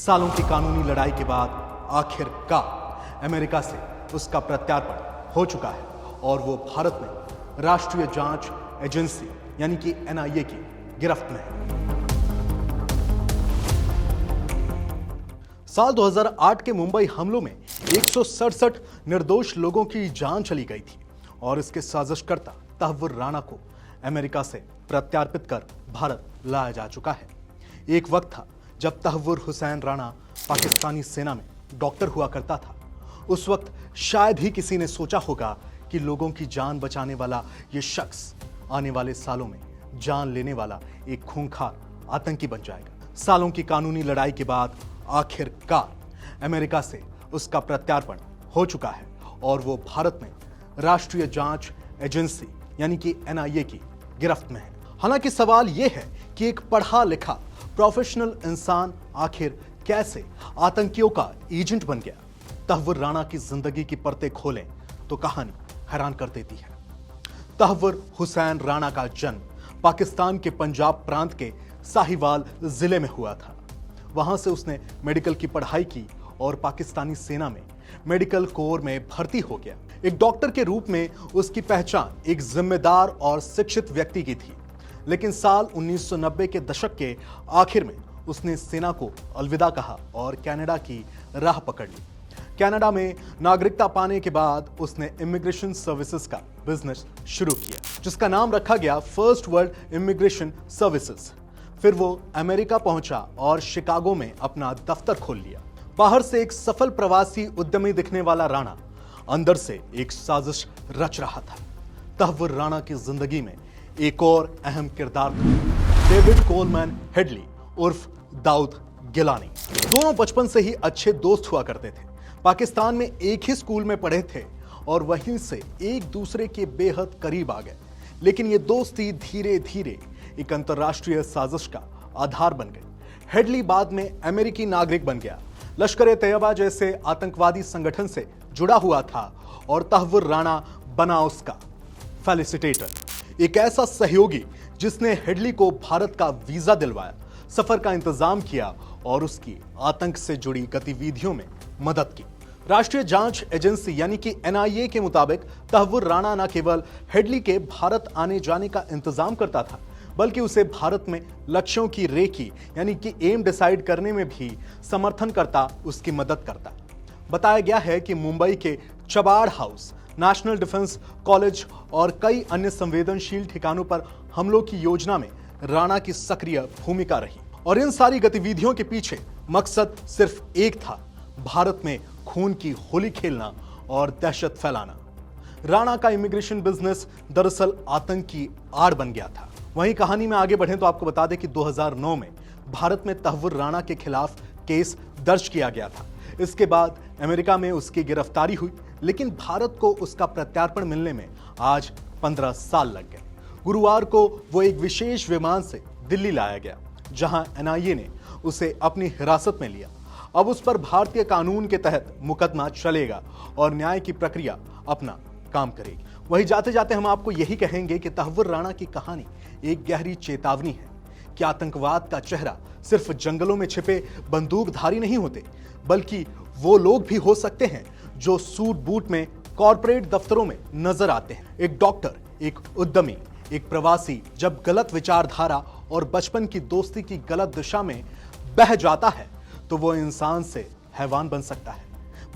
सालों की कानूनी लड़ाई के बाद आखिरकार अमेरिका से उसका प्रत्यार्पण हो चुका है और वो भारत में राष्ट्रीय जांच एजेंसी यानी कि एनआईए की गिरफ्त में है। साल 2008 के मुंबई हमलों में 167 निर्दोष लोगों की जान चली गई थी और इसके साजिशकर्ता तहव्वुर राणा को अमेरिका से प्रत्यार्पित कर भारत लाया जा चुका है। एक वक्त था जब तहव्वुर हुसैन राणा पाकिस्तानी सेना में डॉक्टर हुआ करता था। उस वक्त शायद ही किसी ने सोचा होगा कि लोगों की जान बचाने वाला ये शख्स आने वाले सालों में जान लेने वाला एक खूंखार आतंकी बन जाएगा। सालों की कानूनी लड़ाई के बाद आखिरकार अमेरिका से उसका प्रत्यार्पण हो चुका है और वो भारत में राष्ट्रीय जांच एजेंसी यानी कि एनआईए की गिरफ्त में है। हालांकि सवाल यह है कि एक पढ़ा लिखा प्रोफेशनल इंसान आखिर कैसे आतंकियों का एजेंट बन गया। तहव्वुर राणा की जिंदगी की परतें खोलें तो कहानी हैरान कर देती है। तहव्वुर हुसैन राणा का जन्म पाकिस्तान के पंजाब प्रांत के साहिवाल जिले में हुआ था। वहां से उसने मेडिकल की पढ़ाई की और पाकिस्तानी सेना में मेडिकल कोर में भर्ती हो गया। एक डॉक्टर के रूप में उसकी पहचान एक जिम्मेदार और शिक्षित व्यक्ति की थी। लेकिन साल 1990 के दशक के आखिर में उसने सेना को अलविदा कहा और कनाडा की राह पकड़ ली। कनाडा में नागरिकता पाने के बाद उसने इमिग्रेशन सर्विसेज का बिजनेस शुरू किया, जिसका नाम रखा गया फर्स्ट वर्ल्ड इमिग्रेशन सर्विसेज। फिर वो अमेरिका पहुंचा और शिकागो में अपना दफ्तर खोल लिया। बाहर से एक सफल प्रवासी उद्यमी दिखने वाला राणा अंदर से एक साजिश रच रहा था। तहव्वुर राणा की जिंदगी में एक और अहम किरदार था, डेविड कोलमैन हेडली उर्फ दाऊद गिलानी। दोनों बचपन से ही अच्छे दोस्त हुआ करते थे। पाकिस्तान में एक ही स्कूल में पढ़े थे और वहीं से एक दूसरे के बेहद करीब आ गए। लेकिन ये दोस्ती धीरे धीरे एक अंतर्राष्ट्रीय साजिश का आधार बन गई। हेडली बाद में अमेरिकी नागरिक बन गया, लश्कर-ए-तैयबा जैसे आतंकवादी संगठन से जुड़ा हुआ था और तहव्वुर राणा बना उसका फैसिलिटेटर, एक ऐसा सहयोगी जिसने हेडली को भारत का वीजा दिलवाया, सफर का इंतजाम किया और उसकी आतंक से जुड़ी गतिविधियों में मदद की। राष्ट्रीय जांच एजेंसी यानी कि एनआईए के मुताबिक तहव्वुर राणा न केवल हेडली के भारत आने जाने का इंतजाम करता था, बल्कि उसे भारत में लक्ष्यों की रेखी यानी कि एम डिसाइड करने में भी समर्थन करता, उसकी मदद करता। बताया गया है कि मुंबई के चबाड़ हाउस, नेशनल डिफेंस कॉलेज और कई अन्य संवेदनशील ठिकानों पर हमलों की योजना में राणा की सक्रिय भूमिका रही और इन सारी गतिविधियों के पीछे मकसद सिर्फ एक था, भारत में खून की होली खेलना और दहशत फैलाना। राणा का इमिग्रेशन बिजनेस दरअसल आतंक की आड़ बन गया था। वहीं कहानी में आगे बढ़ें तो आपको बता दें कि 2009 में भारत में तहव्वुर राणा के खिलाफ केस दर्ज किया गया था। इसके बाद अमेरिका में उसकी गिरफ्तारी हुई, लेकिन भारत को उसका प्रत्यार्पण मिलने में आज 15 साल लग गए। गुरुवार को वो एक विशेष विमान से दिल्ली लाया गया, जहां एनआईए ने उसे अपनी हिरासत में लिया। अब उस पर भारतीय कानून के तहत मुकदमा चलेगा और न्याय की प्रक्रिया अपना काम करेगी। वहीं जाते जाते हम आपको यही कहेंगे कि तहव्वुर राणा की कहानी एक गहरी चेतावनी है कि आतंकवाद का चेहरा सिर्फ जंगलों में छिपे बंदूकधारी नहीं होते, बल्कि वो लोग भी हो सकते हैं जो सूट बूट में कॉरपोरेट दफ्तरों में नजर आते हैं। एक डॉक्टर, एक उद्यमी, एक प्रवासी जब गलत विचारधारा और बचपन की दोस्ती की गलत दिशा में बह जाता है तो वो इंसान से हैवान बन सकता है।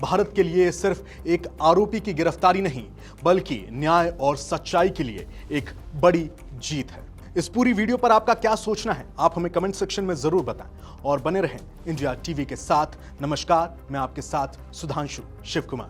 भारत के लिए सिर्फ एक आरोपी की गिरफ्तारी नहीं, बल्कि न्याय और सच्चाई के लिए एक बड़ी जीत है। इस पूरी वीडियो पर आपका क्या सोचना है, आप हमें कमेंट सेक्शन में जरूर बताएं और बने रहें इंडिया टीवी के साथ। नमस्कार, मैं आपके साथ सुधांशु शिव कुमार।